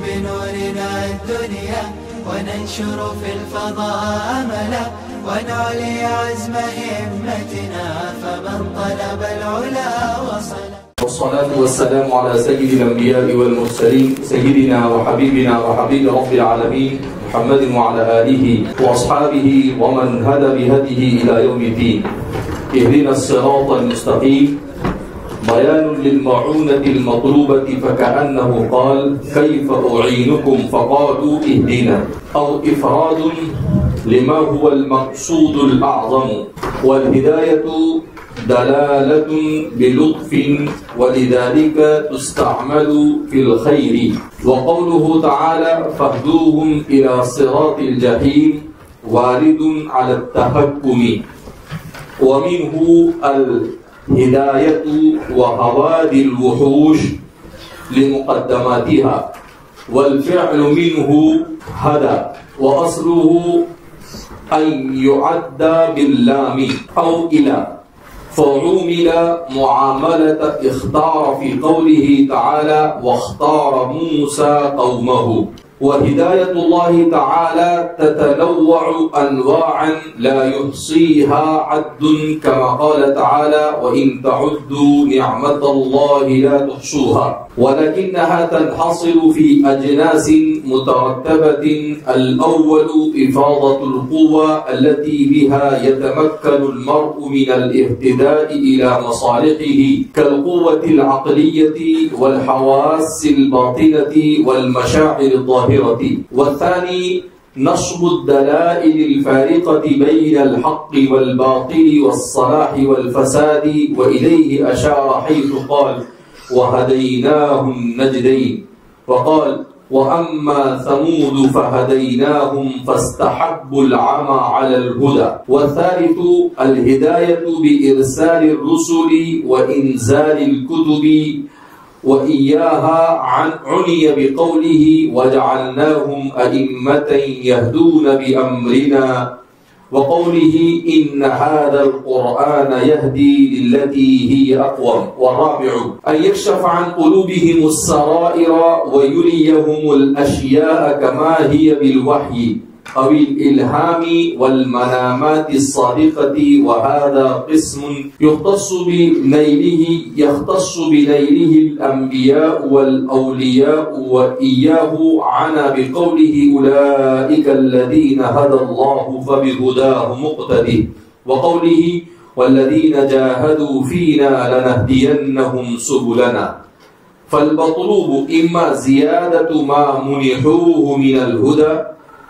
بنورنا الدنيا وننشر في الفضاء أملا ونعلي عزم همتنا فمن طلب العلا وصل. والصلاة والسلام على سيد الأنبياء والمرسلين سيدنا وحبيبنا وحبيب رب العالمين محمد وعلى آله وأصحابه ومن هدى بهديه إلى يوم الدين. اهدنا الصراط المستقيم بيان للمعونة المطلوبة فكأنه قال كيف أعينكم فقالوا اهدنا، أو إفراد لما هو المقصود الأعظم. والهداية دلالة بلطف ولذلك تستعمل في الخير. وقوله تعالى فاهدوهم إلى صراط الجحيم وارد على التحكم. ومنه الهداية وهوادي الوحوش لمقدماتها، والفعل منه هدى، وأصله أن يعد باللام أو إلى، فعُمل معاملة اختار في قوله تعالى واختار موسى قومه. وهداية الله تعالى تتنوع أنواعا لا يحصيها عد كما قال تعالى وإن تعدوا نعمة الله لا تحصوها، ولكنها تنحصر في أجناس مترتبة. الأول إفاضة القوة التي بها يتمكن المرء من الاهتداء إلى مصالحه كالقوة العقلية والحواس الباطنة والمشاعر الظاهرة. والثاني نصب الدلائل الفارقة بين الحق والباطل والصلاح والفساد، وإليه أشار حيث قال وهديناه النجدين، وقال وأما ثمود فهديناهم فاستحبوا العمى على الهدى. والثالث الهداية بإرسال الرسل وإنزال الكتب، وإياها عني بقوله وجعلناهم أئمة يهدون بأمرنا، وقوله إن هذا القرآن يهدي للتي هي أقوم. والرابع أن يكشف عن قلوبهم السرائر ويريهم الأشياء كما هي بالوحي أو الإلهام والمنامات الصادقة، وهذا قسم يختص بنيله الأنبياء والأولياء، وإياه عنا بقوله أولئك الذين هدى الله فبهداه مقتدي، وقوله والذين جاهدوا فينا لنهدينهم سبلنا. فالمطلوب إما زيادة ما منحوه من الهدى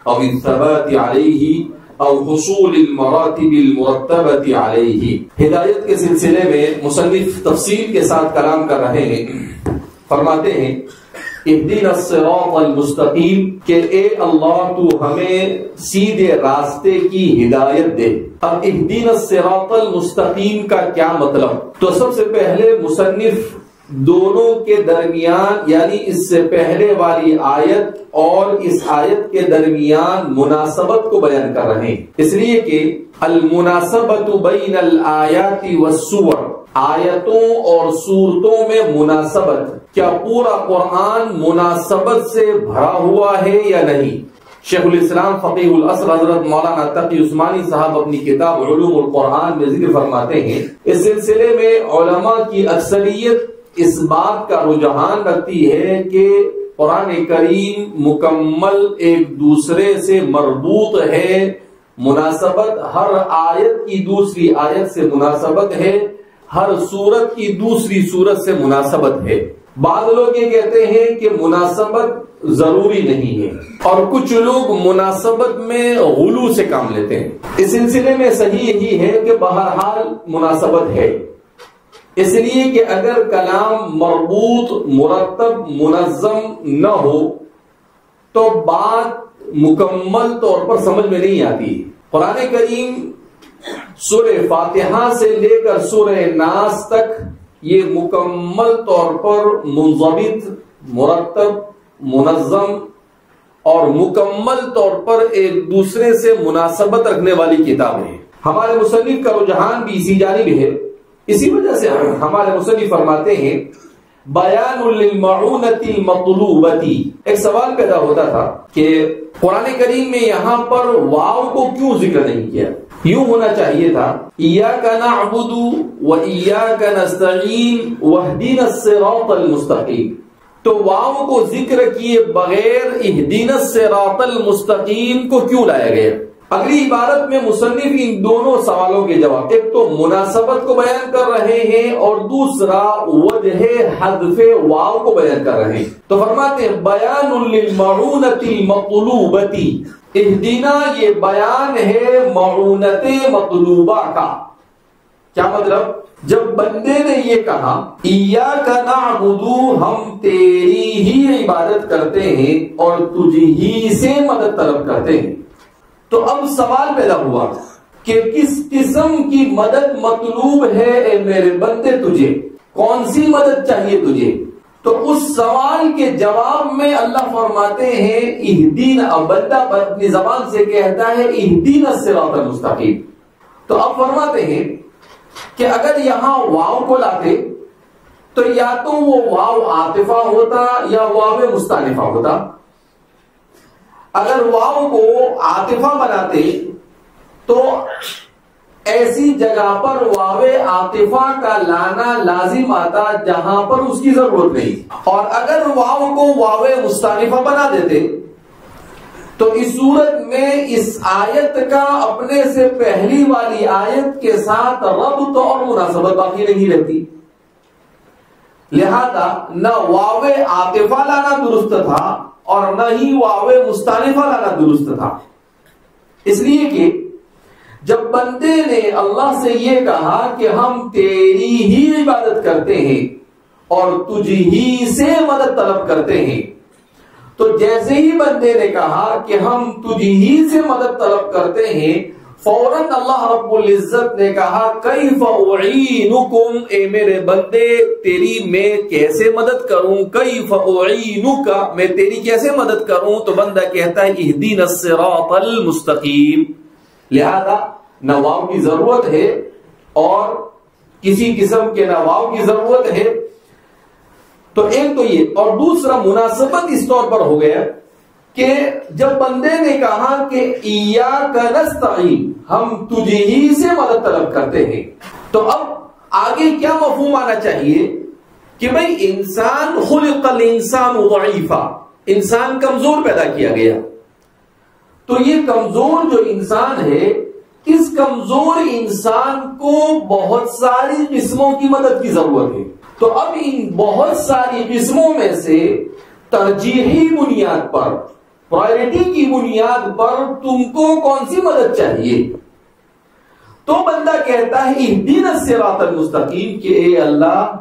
أو الثبات عليه أو حصول المراتب المرتبة عليه. ہدایت کے سلسلے میں مصنف تفصیل کے ساتھ کلام کر رہے ہیں. فرماتے ہیں اهدنا الصراط المستقیم کہ اے اللہ تو ہمیں سیدھے راستے کی ہدایت دے. اب اهدنا الصراط المستقیم کا کیا مطلب؟ تو سب سے پہلے مصنف دونوں کے درمیان یعنی اس سے پہلے والی آیت اور اس آیت کے درمیان مناسبت کو بیان کر رہے ہیں، اس لیے کہ المناسبت بین الآیات والسور، آیتوں اور سورتوں میں مناسبت، کیا پورا قرآن مناسبت سے بھرا ہوا ہے یا نہیں؟ شیخ الاسلام فقیہ العصر حضرت مولانا تقی عثمانی صاحب اپنی کتاب علوم القرآن میں ذکر فرماتے ہیں اس سلسلے میں علماء کی اکثریت اس بات کا رجحان رکھتی ہے کہ قرآن کریم مکمل ایک دوسرے سے مربوط ہے، مناسبت ہر آیت کی دوسری آیت سے مناسبت ہے، ہر سورت کی دوسری سورت سے مناسبت ہے. بعض لوگ یہ کہتے ہیں کہ مناسبت ضروری نہیں ہے، اور کچھ لوگ مناسبت میں غلو سے کام لیتے ہیں. اس سلسلے میں صحیح یہی ہے کہ بہرحال مناسبت ہے، اس لیے کہ اگر کلام مربوط مرتب منظم نہ ہو تو بات مکمل طور پر سمجھ میں نہیں آتی. قرآن کریم سورہ فاتحہ سے لے کر سورہ ناس تک یہ مکمل طور پر منضبط، مرتب، منظم اور مکمل طور پر ایک دوسرے سے مناسبت رکھنے والی کتابیں ہیں. ہمارے مصنف کا رجحان بھی اسی جانب ہے. اسی وجہ سے ہمارے مصنف فرماتے ہیں بیان للمعونۃ المطلوبۃ. ایک سوال پیدا ہوتا تھا کہ قرآن کریم میں یہاں پر واو کو کیوں ذکر نہیں کیا؟ یوں ہونا چاہیے تھا ایاک نعبد و ایاک نستعین واہدنا الصراط المستقیم. تو واو کو ذکر کیے بغیر اہدنا الصراط المستقیم کو کیوں لایا گیا؟ اگلی عبارت میں مصنف ان دونوں سوالوں کے جواب، ایک تو مناسبت کو بیان کر رہے ہیں اور دوسرا وجہ حذف واو کو بیان کر رہے ہیں. تو فرماتے ہیں بیان للمعونۃ المطلوبۃ. اہدنا یہ بیان ہے معونت مطلوبہ کا. کیا مطلب؟ جب بندے نے یہ کہا ایاک نعبد، ہم تیری ہی عبادت کرتے ہیں اور تجھ ہی سے مدد طلب کرتے ہیں، تو اب سوال پیدا ہوا کہ کس قسم کی مدد مطلوب ہے اے میرے بندے تجھے؟ کون سی مدد چاہیے تجھے؟ تو اس سوال کے جواب میں اللہ فرماتے ہیں اہدینا. بندہ اپنی زبان سے کہتا ہے اہدینا الصراط المستقیم. تو اب فرماتے ہیں کہ اگر یہاں واو کو لاتے تو یا تو وہ واو عاطفہ ہوتا یا واو مستانفہ ہوتا. اگر واو کو عاطفہ بناتے تو ایسی جگہ پر واو عاطفہ کا لانا لازم آتا جہاں پر اس کی ضرورت نہیں، اور اگر واو کو واو مستانفہ بنا دیتے تو اس صورت میں اس آیت کا اپنے سے پہلی والی آیت کے ساتھ ربط اور مناسبت باقی نہیں رہتی. لہذا نہ واو عاطفہ لانا درست تھا اور نہ ہی واو مستانفہ لانا درست تھا. اس لیے کہ جب بندے نے اللہ سے یہ کہا کہ ہم تیری ہی عبادت کرتے ہیں اور تجھ ہی سے مدد طلب کرتے ہیں، تو جیسے ہی بندے نے کہا کہ ہم تجھ ہی سے مدد طلب کرتے ہیں، فوراً اللہ رب العزت نے کہا کیف اعینکم، اے میرے بندے تیری میں کیسے مدد کروں؟ کیف اعینک، میں تیری کیسے مدد کروں؟ تو بندہ کہتا ہے اہدینا الصراط المستقیم. لہذا نہ واو کی ضرورت ہے اور کسی قسم کے نہ واو کی ضرورت ہے. تو ایک تو یہ، اور دوسرا مناسبت اس طور پر ہو گیا کہ جب بندے نے کہا کہ ایاک نستعین، ہم تجھے ہی سے مدد طلب کرتے ہیں، تو اب آگے کیا مفہوم آنا چاہیے کہ بھئی انسان خلق الانسان ضعیفا، انسان کمزور پیدا کیا گیا. تو یہ کمزور جو انسان ہے، اس کمزور انسان کو بہت ساری قسموں کی مدد کی ضرورت ہے. تو اب ان بہت ساری قسموں میں سے ترجیحی بنیاد پر، پرائرٹی کی بنیاد پر تم کو کون سی مدد چاہیے؟ تو بندہ کہتا ہے اہدینا الصراط المستقیم، کہ اے اللہ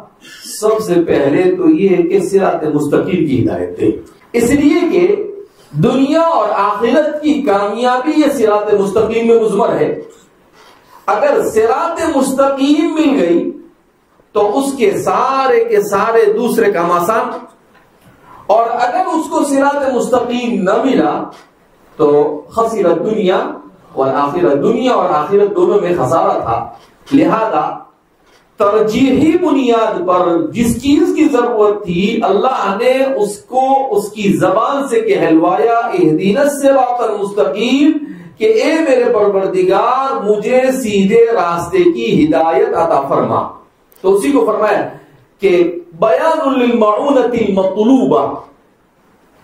سب سے پہلے تو یہ ہے کہ صراط مستقیم کی ہدایت دے. اس لیے کہ دنیا اور آخرت کی کامیابی یہ صراط مستقیم میں مضمر ہے. اگر صراط مستقیم مل گئی تو اس کے سارے دوسرے کام آسان، اور اگر اس کو صراط مستقیم نہ ملا تو خسرت دنیا والآخرت، دنیا اور آخرت دونوں میں خسارہ تھا. لہذا ترجیحی بنیاد پر جس چیز کی ضرورت تھی اللہ نے اس کو اس کی زبان سے کہلوایا اہدینا الصراط المستقیم، کہ اے میرے پروردگار مجھے سیدھے راستے کی ہدایت عطا فرما. تو اسی کو فرمایا کہ بیان للمعونۃ المطلوبہ،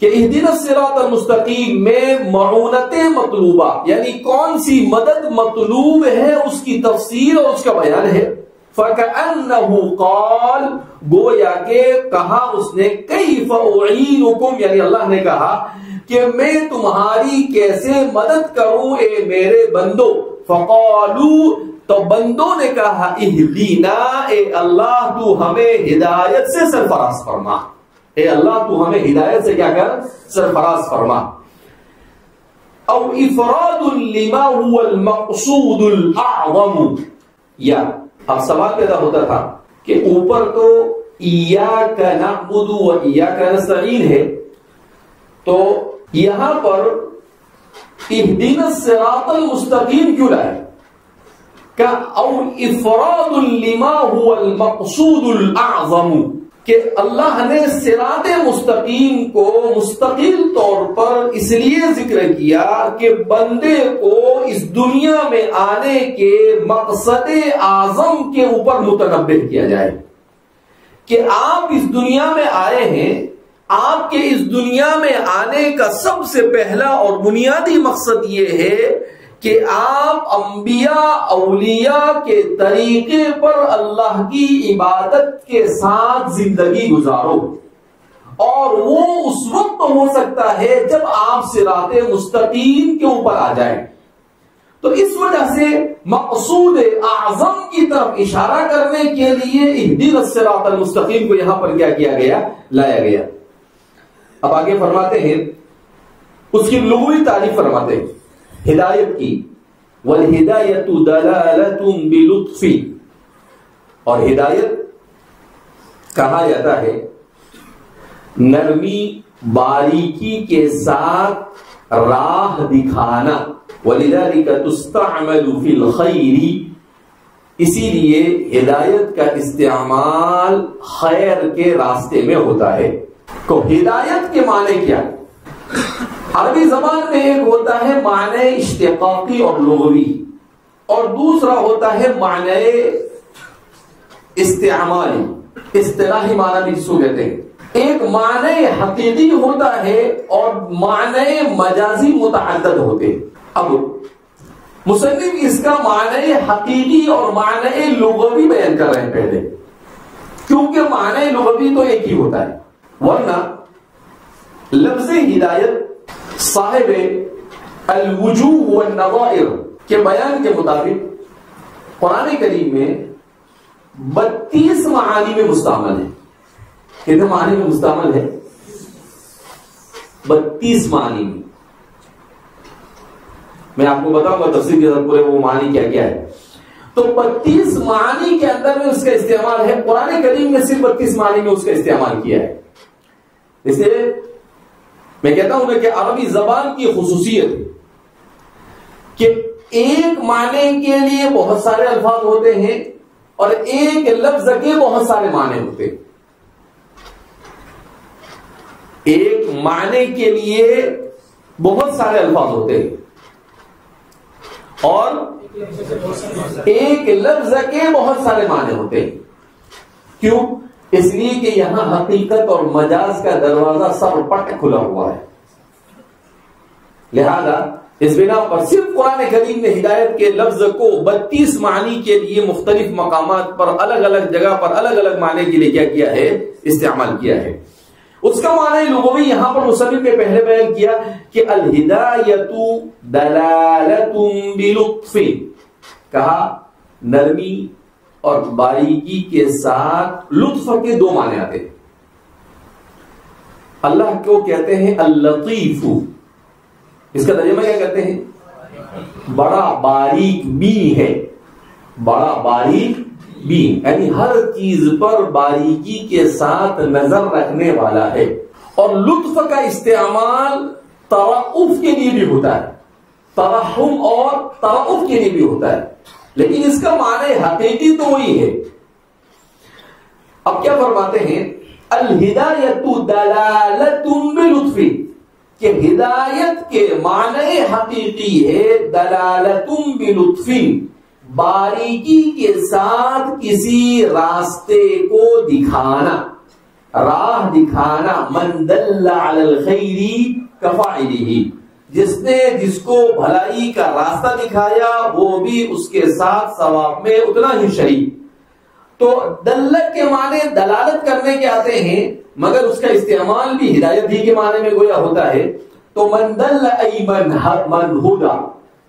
کہ اہدینا الصراط المستقیم میں معونت مطلوبہ یعنی کون سی مدد مطلوب ہے اس کی تفصیل اور اس کا بیان ہے. فَكَأَنَّهُ قَالَ، گویا کہ کہا اس نے کیف اعینکم، یعنی اللہ نے کہا کہ میں تمہاری کیسے مدد کروں اے میرے بندو. فَقَالُوا، تو بندوں نے کہا اہدینا، اے اللہ تو ہمیں ہدایت سے سرفراز فرما، اے اللہ تو ہمیں ہدایت سے کیا کر؟ سرفراز فرما. او افراد لما هو المقصود الاعظم، یا اب سوال پیدا ہوتا تھا کہ اوپر تو ایاک نعبد و ایاک نستعین ہے، تو یہاں پر اہدینا الصراط المستقیم کیوں لائے؟ کہ او افراد لما هو المقصود الاعظم، کہ اللہ نے صراط مستقیم کو مستقل طور پر اس لیے ذکر کیا کہ بندے کو اس دنیا میں آنے کے مقصد اعظم کے اوپر متنبہ کیا جائے کہ آپ اس دنیا میں آئے ہیں، آپ کے اس دنیا میں آنے کا سب سے پہلا اور بنیادی مقصد یہ ہے کہ آپ انبیاء اولیاء کے طریقے پر اللہ کی عبادت کے ساتھ زندگی گزارو، اور وہ اس وقت ہو سکتا ہے جب آپ صراط مستقیم کے اوپر آ جائیں۔ تو اس وجہ سے مقصود اعظم کی طرف اشارہ کرنے کے لیے اہدنا الصراط المستقیم کو یہاں پر کیا کیا گیا، لایا گیا۔ اب آگے فرماتے ہیں، اس کی لغوی تعریف فرماتے ہیں ہدایت کی، والہدایت دلالت بلطف، اور ہدایت کہا جاتا ہے نرمی باریکی کے ساتھ راہ دکھانا، ولذلک تستعمل فی الخیر، اسی لیے ہدایت کا استعمال خیر کے راستے میں ہوتا ہے۔ تو ہدایت کے معنی کیا ہے؟ عربی زبان میں ایک ہوتا ہے معنی اشتقاقی اور لغوی، اور دوسرا ہوتا ہے معنی استعمالی، اصطلاحی معنی بھی جس کو کہتے ہیں۔ ایک معنی حقیقی ہوتا ہے اور معنی مجازی متعدد ہوتے ہیں۔ اب مصنف اس کا معنی حقیقی اور معنی لغوی بیان کر رہے ہیں پہلے، کیونکہ معنی لغوی تو ایک ہی ہوتا ہے، ورنہ لفظ ہدایت صاحب الوجوہ والنظائر کے بیان کے مطابق قرآن کریم میں 32 معانی میں مستعمل ہے۔ کتنے معانی میں مستعمل ہے؟ 32 معانی میں۔ میں آپ کو بتاؤں گا تفصیل کے ساتھ پورے وہ معانی کیا کیا ہے۔ تو 32 معانی کے اندر میں اس کا استعمال ہے، قرآن کریم میں صرف 32 معانی میں اس کا استعمال کیا ہے۔ اسے میں کہتا ہوں کہ عربی زبان کی خصوصیت ہے کہ ایک معنی کے لیے بہت سارے الفاظ ہوتے ہیں اور ایک لفظ کے بہت سارے معنی ہوتے ہیں۔ ایک معنی کے لیے بہت سارے الفاظ ہوتے ہیں اور ایک لفظ کے بہت سارے معنی ہوتے ہیں۔ کیوں؟ اس لیے کہ یہاں حقیقت اور مجاز کا دروازہ سر پٹ کھلا ہوا ہے، لہذا اس بنا پر صرف قرآن کریم نے ہدایت کے لفظ کو 32 معنی کے لیے مختلف مقامات پر الگ الگ جگہ پر الگ الگ معنی کے لیے کیا کیا ہے، استعمال کیا ہے۔ اس کا معنی لغوی یہاں پر مصنف نے پہلے بیان کیا کہ الہدایت دلالت بلطف، کہا نرمی اور باریکی کے ساتھ لطف کے دو معنی آتے ہیں۔ اللہ کو کہتے ہیں اللطیف، اس کا ترجمہ کیا کہتے ہیں؟ بڑا باریک بین ہے، بڑا باریک بین، یعنی ہر چیز پر باریکی کے ساتھ نظر رکھنے والا ہے۔ اور لطف کا استعمال ترأف کے لیے بھی ہوتا ہے، ترحم اور ترأف کے لیے بھی ہوتا ہے، لیکن اس کا معنی حقیقی تو وہی ہے۔ اب کیا فرماتے ہیں؟ الہدایت دلالت بلطف، کہ ہدایت کے معنی حقیقی ہے دلالت بلطف، باریکی کے ساتھ کسی راستے کو دکھانا، راہ دکھانا۔ من دل علی الخیر کفاعلہ، جس نے جس کو بھلائی کا راستہ دکھایا وہ بھی اس کے ساتھ ثواب میں اتنا ہی شریک۔ تو دلت کے معنی دلالت کرنے کے آتے ہیں، مگر اس کا استعمال بھی ہدایت ہی کے معنی میں گویا ہوتا ہے۔ تو من دل ای من ہدا،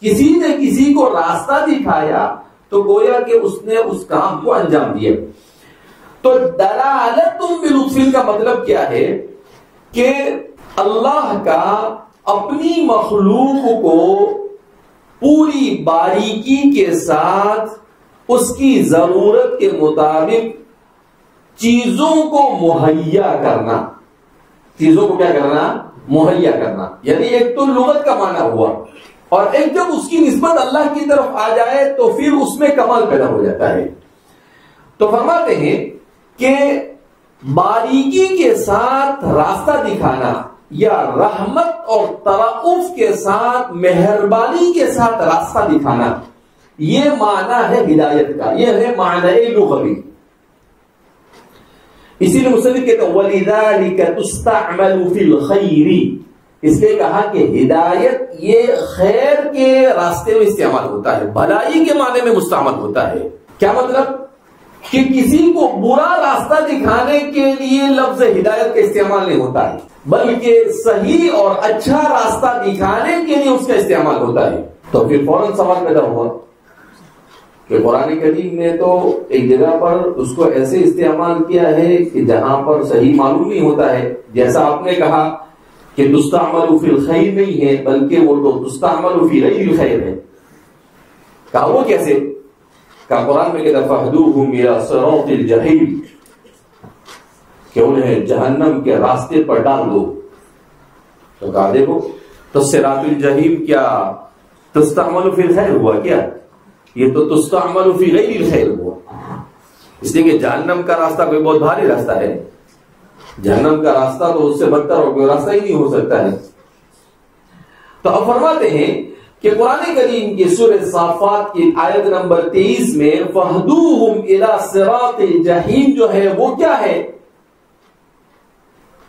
کسی نے کسی کو راستہ دکھایا تو گویا کہ اس نے اس کام کو انجام دیا۔ تو دلالت بلطف کا مطلب کیا ہے کہ اللہ کا اپنی مخلوق کو پوری باریکی کے ساتھ اس کی ضرورت کے مطابق چیزوں کو مہیا کرنا، چیزوں کو کیا کرنا؟ مہیا کرنا۔ یعنی ایک تو لغت کا معنی ہوا، اور ایک جب اس کی نسبت اللہ کی طرف آ جائے تو پھر اس میں کمال پیدا ہو جاتا ہے۔ تو فرماتے ہیں کہ باریکی کے ساتھ راستہ دکھانا یا رحمت اور ترأف کے ساتھ مہربانی کے ساتھ راستہ دکھانا، یہ معنی ہے ہدایت کا، یہ ہے معنی لغوی۔ اسی لیے مصنف کہتے ہیں وَلِذَلِكَ تُسْتَعْمَلُ فِي الْخَيْرِ، اس لیے کہا کہ ہدایت یہ خیر کے راستے میں استعمال ہوتا ہے، بھلائی کے معنی میں مستعمل ہوتا ہے۔ کیا مطلب؟ کہ کسی کو برا راستہ دکھانے کے لیے لفظ ہدایت کا استعمال نہیں ہوتا ہے، بلکہ صحیح اور اچھا راستہ دکھانے کے لیے اس کا استعمال ہوتا ہے۔ تو پھر فوراً سوال پیدا ہوا کہ قرآن کریم نے تو ایک جگہ پر اس کو ایسے استعمال کیا ہے کہ جہاں پر صحیح معلوم نہیں ہوتا ہے، جیسا آپ نے کہا کہ تستعمل فی الخیر نہیں ہے بلکہ وہ تو تستعمل فی غیر الخیر ہے۔ کہا وہ کیسے؟ کہ قرآن میں کہتا فَاهْدُوهُمْ إِلَىٰ صِرَاطِ الْجَحِيمِ، کہ انہیں جہنم کے راستے پر ڈال دو۔ تو کہا دیکھو تو صراط الجحیم کیا تستعمل فی الخیر ہوا کیا؟ یہ تو تستعمل فی غیر الخیر ہوا، اس لیے کہ جہنم کا راستہ کوئی بہت بھاری راستہ ہے، جہنم کا راستہ تو اس سے بدتر اور کوئی راستہ ہی نہیں ہو سکتا ہے۔ تو اب فرماتے ہیں کہ قرآن کریم کی سورہ صافات کی آیت نمبر 23 میں فَاهْدُوهُمْ إِلَىٰ صِرَاطِ الْجَحِيمِ جو ہے وہ کیا ہے؟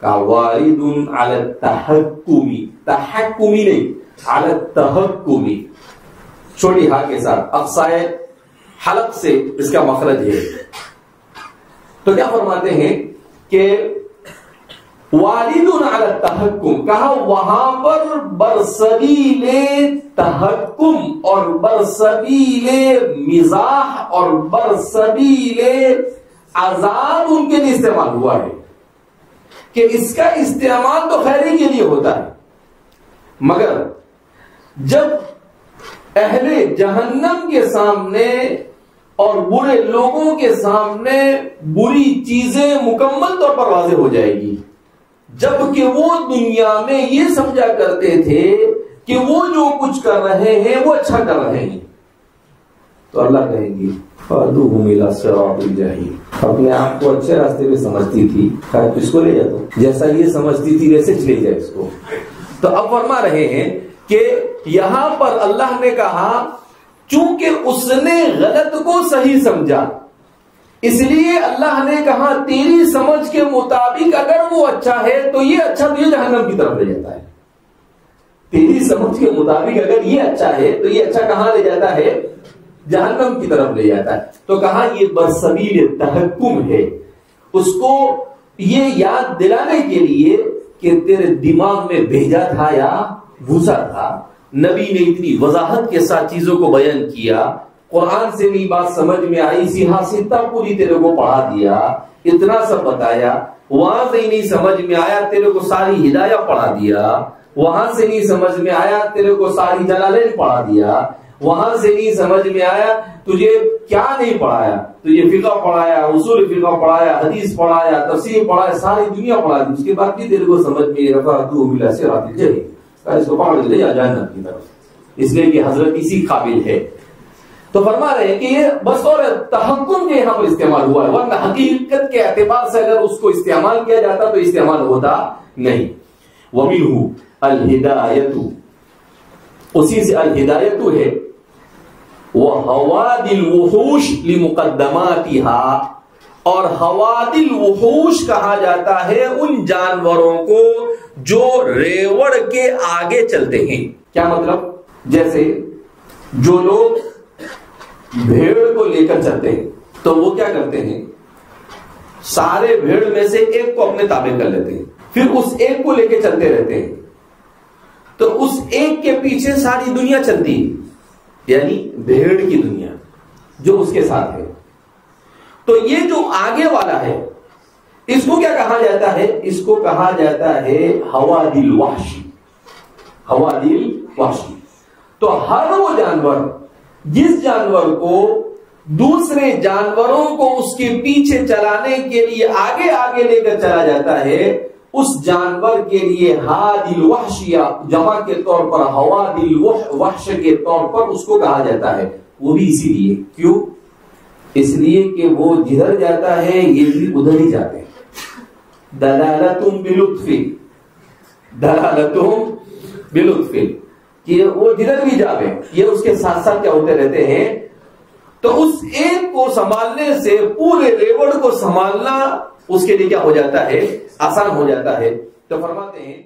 وَارِدٌ عَلَى التَّحَكُّمِ، تحکمی نہیں، عَلَى التَّحَكُّمِ، چھوٹی ہا کے ساتھ اقصائے حلق سے اس کا مخرج ہے۔ تو کیا فرماتے ہیں کہ والدون علی التحکم، کہا وہاں پر برسبیل تحکم اور برسبیل مزاح اور برسبیل عذاب ان کے لیے استعمال ہوا ہے، کہ اس کا استعمال تو خیری کے لیے ہوتا ہے، مگر جب اہل جہنم کے سامنے اور برے لوگوں کے سامنے بری چیزیں مکمل طور پر واضح ہو جائے گی، جبکہ وہ دنیا میں یہ سمجھا کرتے تھے کہ وہ جو کچھ کر رہے ہیں وہ اچھا کر رہے ہیں، تو اللہ کہیں گے فَاهْدُوهُمْ إِلَىٰ صِرَاطِ الْجَحِيمِ، اپنے آپ کو اچھے راستے پہ سمجھتی تھی، کہا اس کو لے جا دو، جیسا یہ سمجھتی تھی ویسے لے جائے اس کو۔ تو اب فرما رہے ہیں کہ یہاں پر اللہ نے کہا چونکہ اس نے غلط کو صحیح سمجھا، اس لیے اللہ نے کہا تیری سمجھ کے مطابق اگر وہ اچھا ہے تو یہ اچھا تجھے جہنم کی طرف لے جاتا ہے، تیری سمجھ کے مطابق اگر یہ اچھا ہے تو یہ اچھا کہاں لے جاتا ہے؟ جہنم کی طرف لے جاتا ہے۔ تو کہا یہ برسبیل تحکم ہے، اس کو یہ یاد دلانے کے لیے کہ تیرے دماغ میں بھیجا تھا یا بھوسا تھا، نبی نے اتنی وضاحت کے ساتھ چیزوں کو بیان کیا، قرآن سے نہیں بات سمجھ میں آئی، سیدھا سیدھا پوری تیرے کو پڑھا دیا، اتنا سب بتایا، وہاں سے نہیں سمجھ میں آیا تیرے کو ساری ہدایہ پڑھا دیا، وہاں سے نہیں سمجھ میں آیا تیرے کو ساری جلالین پڑھا دیا، وہاں سے نہیں سمجھ میں آیا تجھے کیا نہیں پڑھایا، تجھے فقہ پڑھایا، اصول فقہ پڑھایا، حدیث پڑھایا، تفسیر پڑھایا، ساری دنیا پڑھا دی، اس کے بعد بھی تیرے کو سمجھ میں رفعتہ إِلَىٰ صِرَاطِ الْجَحِيمِ، اس کو پکڑ لے جا جہنم کی طرف، اس لیے کہ حضرت اسی قابل ہے۔ تو فرما رہے ہیں کہ یہ بطور تحکم کے یہاں پر استعمال ہوا ہے، ورنہ حقیقت کے اعتبار سے اگر اس کو استعمال کیا جاتا تو استعمال ہوتا نہیں۔ وَمِنْهُ الْهِدَایَةُ، اسی سے الہدایت ہے، وَحَوَادِ الْوُحُوشِ لِمُقَدَّمَاتِهَا، اور حواد الوحوش کہا جاتا ہے ان جانوروں کو جو ریوڑ کے آگے چلتے ہیں۔ کیا مطلب؟ جیسے جو لوگ بھیڑ کو لے کر چلتے ہیں تو وہ کیا کرتے ہیں، سارے بھیڑ میں سے ایک کو اپنے تابع کر لیتے ہیں، پھر اس ایک کو لے کے چلتے رہتے ہیں، تو اس ایک کے پیچھے ساری دنیا چلتی ہے، یعنی بھیڑ کی دنیا جو اس کے ساتھ ہے۔ تو یہ جو آگے والا ہے اس کو کیا کہا جاتا ہے؟ اس کو کہا جاتا ہے حوادی الوحشی، حوادی الوحشی۔ تو ہر وہ جانور جس جانور کو دوسرے جانوروں کو اس کے پیچھے چلانے کے لیے آگے آگے لے کر چلا جاتا ہے، اس جانور کے لیے ہادی الوحشیہ جمع کے طور پر حوادی الوحش کے طور پر اس کو کہا جاتا ہے۔ وہ بھی اسی لیے، کیوں؟ اس لیے کہ وہ جدھر جاتا ہے یہ بھی ادھر ہی جاتے ہیں، دلالتم بلطف، دلالتم بلطف، کہ وہ جدھر بھی جاوے یہ اس کے ساتھ ساتھ کیا ہوتے رہتے ہیں. تو اس ایک کو سنبھالنے سے پورے ریوڑ کو سنبھالنا اس کے لیے کیا ہو جاتا ہے، آسان ہو جاتا ہے. تو فرماتے ہیں